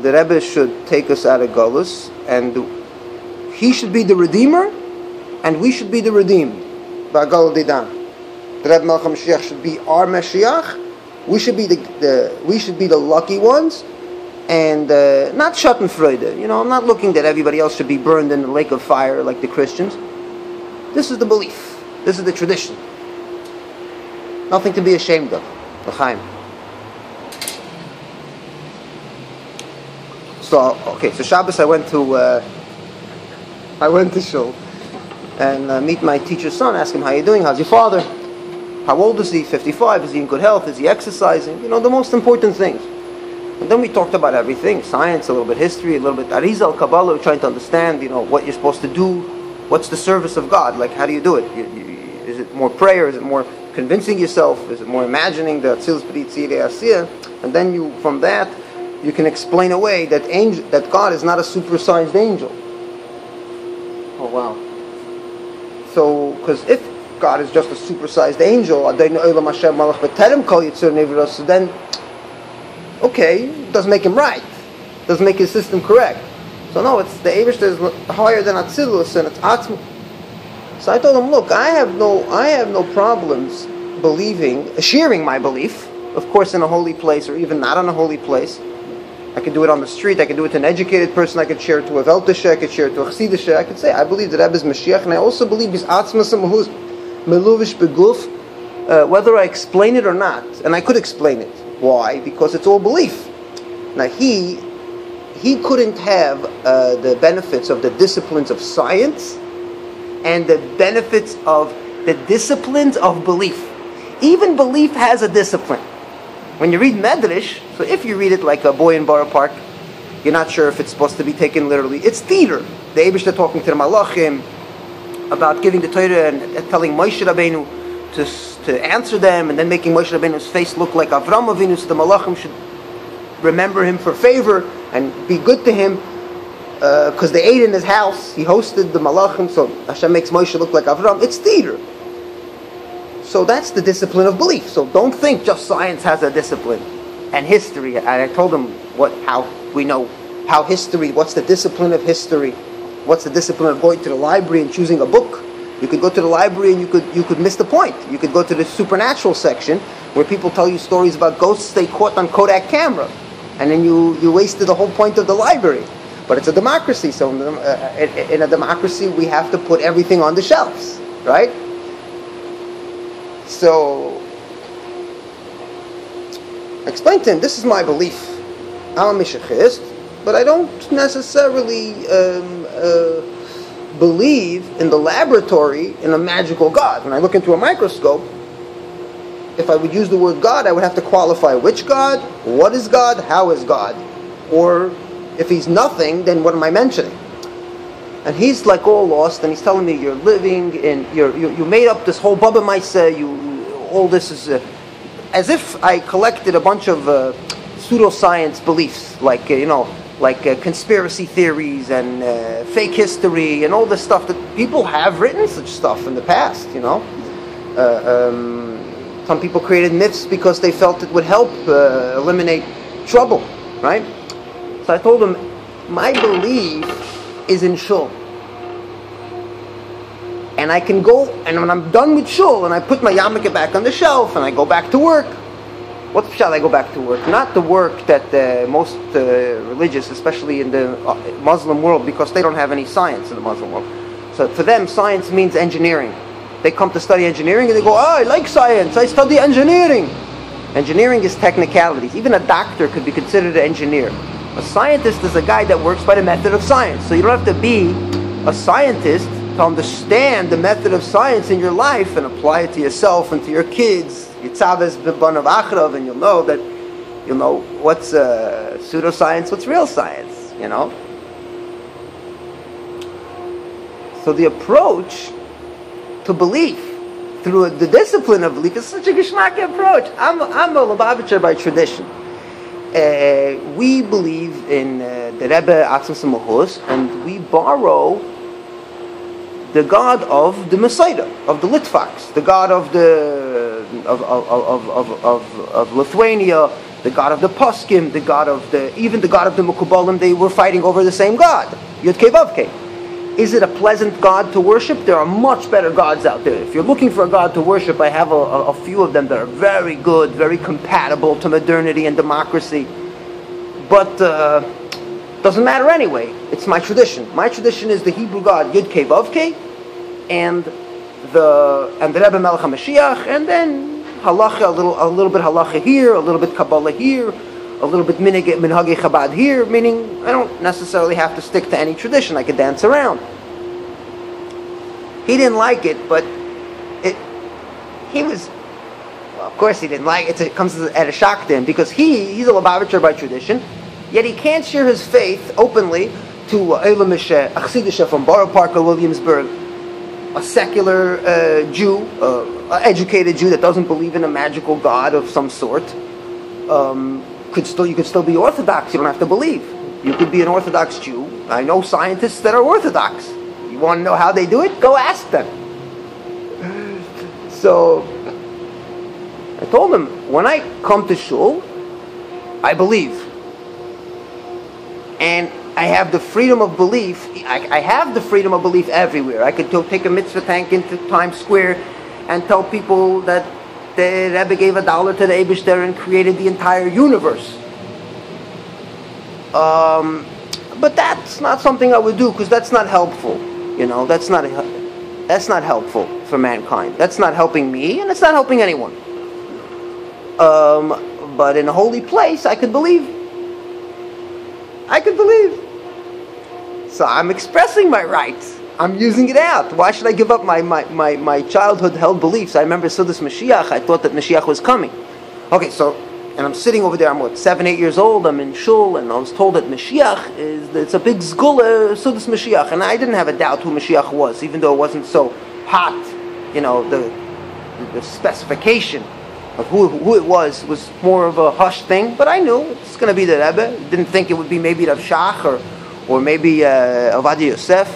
The Rebbe should take us out of Golus, and he should be the Redeemer, and we should be the redeemed. Ba'Gol Didan. The Rebbe Melech HaMashiach should be our mashiakh. We should be the lucky ones, and not Schadenfreude. You know, I'm not looking that everybody else should be burned in the lake of fire like the Christians. This is the belief. This is the tradition. Nothing to be ashamed of. L'chaim. So Shabbos I went to shul and meet my teacher's son. Ask him, how you doing? How's your father? How old is he? 55. Is he in good health? Is he exercising? You know, the most important things. And then we talked about everything: science, a little bit history, a little bit Arizal, Kabbalah. We're trying to understand, you know, what you're supposed to do. What's the service of God? Like, how do you do it? Is it more prayer? Is it more convincing yourself? Is it more imagining the Atzilus B'Yitzirei Asiyah? And then from that, you can explain away that God is not a supersized angel. Oh wow! So, because if God is just a supersized angel, then okay, it doesn't make him right. It doesn't make his system correct. So no, it's the Eibishter is higher than Atzilus, and it's Atzma. So I told him, look, I have no problems sharing my belief, of course, in a holy place or even not in a holy place. I could do it on the street. I could do it to an educated person. I could share it to a Weltische. I could share it to a Chassidische. I could say, I believe that Rebbe is Mashiach, and I also believe he's Atzmas Mahuz Meluvish Beguf, whether I explain it or not. And I could explain it. Why? Because it's all belief. Now he couldn't have the benefits of the disciplines of science and the benefits of the disciplines of belief. Even belief has a discipline. When you read Medrash, so if you read it like a boy in Borough Park, you're not sure if it's supposed to be taken literally. It's theater. The Eibishter talking to the Malachim about giving the Torah and telling Moshe Rabbeinu to answer them, and then making Moshe Rabbeinu's face look like Avram Avinu, so the Malachim should remember him for favor and be good to him, because they ate in his house. He hosted the Malachim, so Hashem makes Moshe look like Avram. It's theater. So that's the discipline of belief. So don't think just science has a discipline. And history, and I told him how we know how history, what's the discipline of history, what's the discipline of going to the library and choosing a book. You could go to the library and you could miss the point. You could go to the supernatural section where people tell you stories about ghosts they caught on Kodak camera, and then you wasted the whole point of the library. But it's a democracy, so in a democracy we have to put everything on the shelves, right? So I explained to him, this is my belief. I'm a mashiachist, but I don't necessarily believe in the laboratory in a magical God. When I look into a microscope, if I would use the word God, I would have to qualify which God, what is God, how is God. Or if he's nothing, then what am I mentioning? And he's like all lost, and he's telling me, you're living in, you made up this whole Baba Maisa, all this is, as if I collected a bunch of pseudoscience beliefs, like, conspiracy theories and fake history and all this stuff that people have written such stuff in the past, Some people created myths because they felt it would help eliminate trouble, right? So I told him, my belief is in shul. And I can go, and when I'm done with shul, and I put my yarmulke back on the shelf, and I go back to work. What shall I go back to work? Not the work that most religious, especially in the Muslim world, because they don't have any science in the Muslim world. So for them, science means engineering. They come to study engineering, and they go, I like science, I study engineering. Engineering is technicalities. Even a doctor could be considered an engineer. A scientist is a guy that works by the method of science. So you don't have to be a scientist to understand the method of science in your life and apply it to yourself and to your kids. Yitzavez b'banav achrav, and you'll know what's pseudoscience, what's real science, So the approach to belief through the discipline of belief is such a geschmack approach. I'm a Lubavitcher by tradition. We believe in the Rebbe Atzmas Mahus, and we borrow the God of the Messiah, of the Litvaks, the God of Lithuania, the God of the poskim, the God of even the God of the Mukubalim, they were fighting over the same God, Yud Kei Vav Kei. Is it a pleasant God to worship? There are much better gods out there. If you're looking for a God to worship, I have a few of them that are very good, very compatible to modernity and democracy. But doesn't matter anyway. It's my tradition. My tradition is the Hebrew God Yud Kei Vav Kei, and the Rebbe Melech HaMashiach, and then halacha, a little bit halacha here, a little bit Kabbalah here, a little bit minhagei Chabad here, meaning I don't necessarily have to stick to any tradition. I could dance around. He didn't like it, but of course he didn't like it. It comes at a shock to him, because he's a Lubavitcher by tradition, yet he can't share his faith openly to Eilam Mishe, a Chassidisha from Borough Park or Williamsburg, a secular Jew, an educated Jew that doesn't believe in a magical God of some sort. You could still be Orthodox. You don't have to believe. You could be an Orthodox Jew. I know scientists that are Orthodox. You want to know how they do it? Go ask them. So I told him, when I come to shul, I believe. And I have the freedom of belief. I have the freedom of belief everywhere. I could take a mitzvah tank into Times Square and tell people that the Rebbe gave $1 to the Eibishter and created the entire universe. But that's not something I would do, because that's not helpful. You know, that's not helpful for mankind. That's not helping me, and it's not helping anyone. But in a holy place, I could believe. So I'm expressing my rights. I'm using it out. Why should I give up my childhood held beliefs? I remember Sudas Mashiach. I thought that Mashiach was coming. Okay, so, and I'm sitting over there. I'm 7, 8 years old. I'm in shul, and I was told that Mashiach it's a big zgula, Sudas Mashiach, and I didn't have a doubt who Mashiach was, even though it wasn't so hot. You know, the specification of who it was more of a hush thing. But I knew it's going to be the Rebbe. Didn't think it would be maybe Rav Shach or maybe Ovadia Yosef.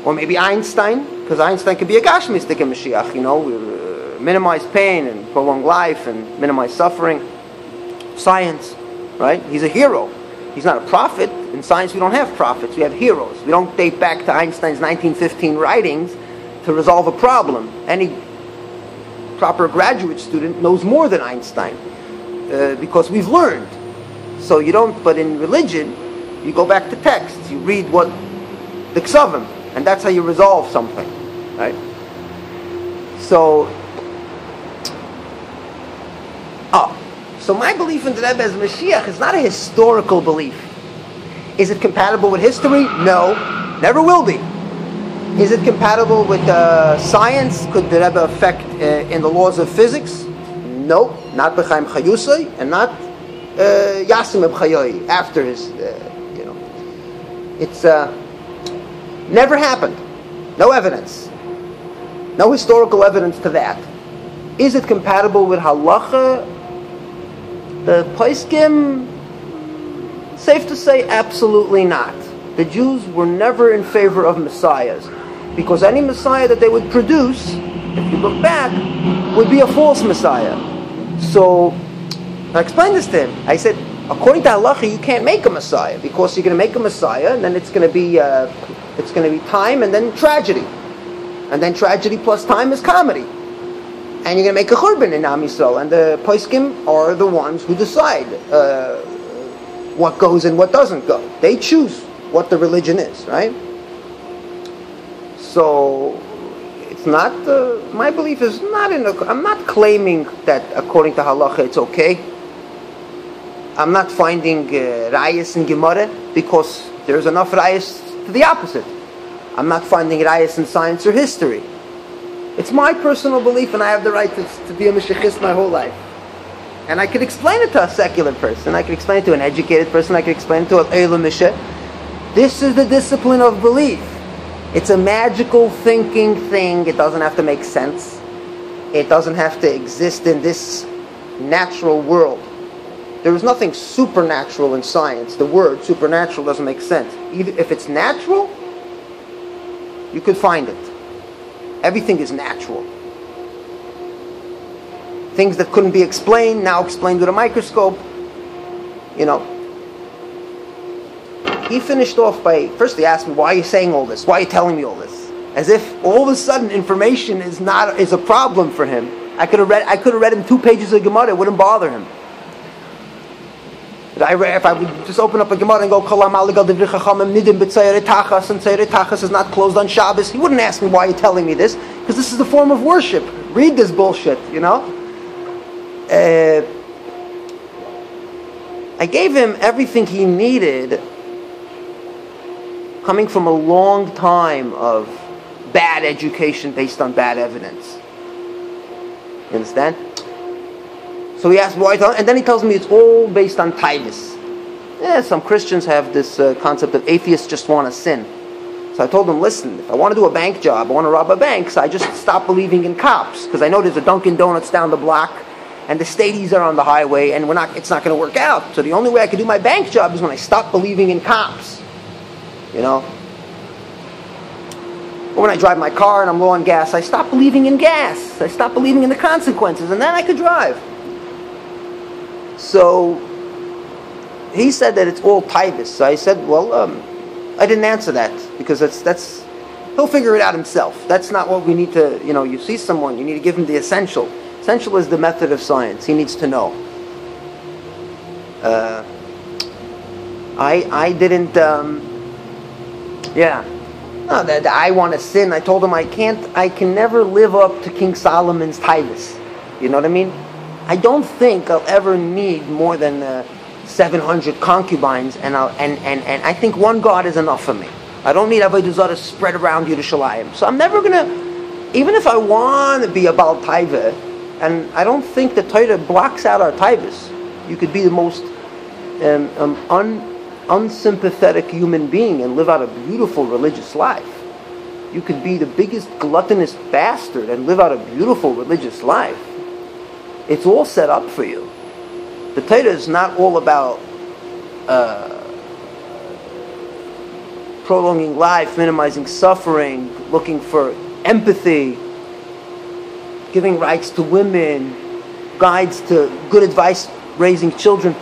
Or maybe Einstein, because Einstein could be a Gashmistic in Mashiach, you know, minimize pain and prolong life and minimize suffering. Science, right? He's a hero. He's not a prophet. In science, we don't have prophets. We have heroes. We don't date back to Einstein's 1915 writings to resolve a problem. Any proper graduate student knows more than Einstein, because we've learned. So you don't, but in religion, you go back to texts. You read what the Ksavim, and that's how you resolve something, right? So my belief in the Rebbe as Mashiach is not a historical belief. Is it compatible with history? No, never will be. Is it compatible with science? Could the Rebbe affect in the laws of physics? No, not B'chaim Chayusay, and not Yasim B'chayoi after his, It's never happened. No evidence. No historical evidence to that. Is it compatible with halacha? The poskim, safe to say, absolutely not. The Jews were never in favor of messiahs, because any messiah that they would produce, if you look back, would be a false messiah. So I explained this to him. I said, according to halacha, you can't make a messiah, because you're going to make a messiah, and then it's going to be time and then tragedy, and then tragedy plus time is comedy. And you're going to make a churban in Am Yisrael, and the poskim are the ones who decide what goes and what doesn't go. They choose what the religion is, right? So it's not. My belief is not I'm not claiming that according to halacha it's okay. I'm not finding rayas in Gemara, because there's enough rayas to the opposite. I'm not finding rayas in science or history. It's my personal belief, and I have the right to be a mashiachist my whole life. And I could explain it to a secular person. I could explain it to an educated person. I could explain it to an Eilam Mishe. This is the discipline of belief. It's a magical thinking thing. It doesn't have to make sense. It doesn't have to exist in this natural world. There is nothing supernatural in science. The word supernatural doesn't make sense. Even if it's natural, you could find it. Everything is natural. things that couldn't be explained, now explained with a microscope. You know. He finished off by, first he asked me, why are you saying all this? Why are you telling me all this? As if all of a sudden information is a problem for him. I could have read him 2 pages of Gemara, it wouldn't bother him. If I would just open up a Gemara and go, and Tachas is not closed on Shabbos, he wouldn't ask me, why are you telling me this? Because this is a form of worship. Read this bullshit, you know? I gave him everything he needed, coming from a long time of bad education based on bad evidence. You understand? So he asked why, and then he tells me it's all based on taivas. Yeah, some Christians have this concept of atheists just want to sin. So I told him, listen, if I want to do a bank job, I want to rob a bank, so I just stop believing in cops, because I know there's a Dunkin' Donuts down the block, and the stadies are on the highway, and it's not going to work out. So the only way I can do my bank job is when I stop believing in cops. You know? Or when I drive my car and I'm low on gas, I stop believing in gas. I stop believing in the consequences, and then I could drive. So he said that it's all taivas. So I said, well, I didn't answer that, because that's he'll figure it out himself. That's not what we need to, you see someone, you need to give him the essential. Essential is the method of science. He needs to know. I didn't, no, that I want to sin. I told him I can never live up to King Solomon's taivas. You know what I mean? I don't think I'll ever need more than 700 concubines, and I think one God is enough for me. I don't need Avodah Zarah spread around Yerushalayim. So I'm never gonna, even if I want to be a Baal Taiva, and I don't think the Torah blocks out our taivas. You could be the most unsympathetic human being and live out a beautiful religious life. You could be the biggest gluttonous bastard and live out a beautiful religious life. It's all set up for you. The Torah is not all about prolonging life, minimizing suffering, looking for empathy, giving rights to women, guides to good advice raising children.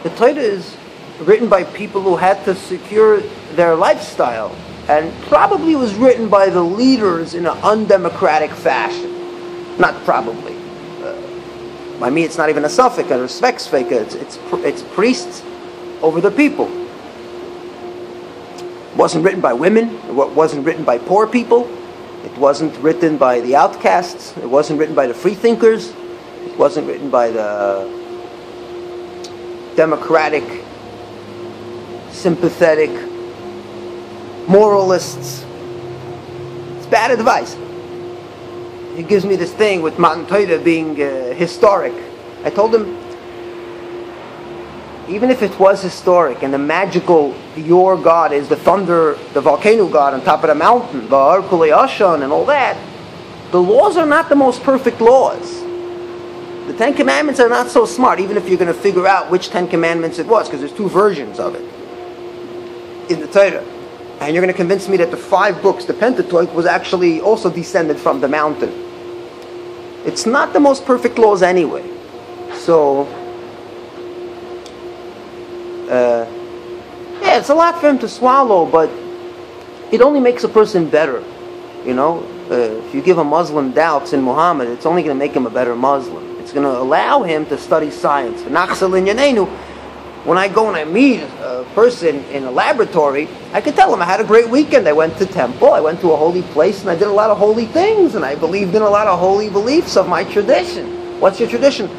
The Torah is written by people who had to secure their lifestyle, and probably was written by the leaders in an undemocratic fashion. Not probably. By me, it's not even a suffix, a respects fake. It's priests over the people. It wasn't written by women. It wasn't written by poor people. It wasn't written by the outcasts. It wasn't written by the freethinkers. It wasn't written by the democratic, sympathetic moralists. It's bad advice. He gives me this thing with Matan Torah being historic. I told him, even if it was historic and the magical, your God is the thunder, the volcano God on top of the mountain, the Kulei Ashan and all that, the laws are not the most perfect laws. The 10 Commandments are not so smart, even if you're going to figure out which 10 Commandments it was, because there's 2 versions of it in the Torah. And you're going to convince me that the 5 books, the Pentateuch, was actually also descended from the mountain. It's not the most perfect laws anyway. So, yeah, it's a lot for him to swallow, but it only makes a person better. If you give a Muslim doubts in Muhammad, it's only going to make him a better Muslim. It's going to allow him to study science. When I go and I meet a person in a laboratory, I can tell him I had a great weekend. I went to temple, I went to a holy place, and I did a lot of holy things, and I believed in a lot of holy beliefs of my tradition. What's your tradition?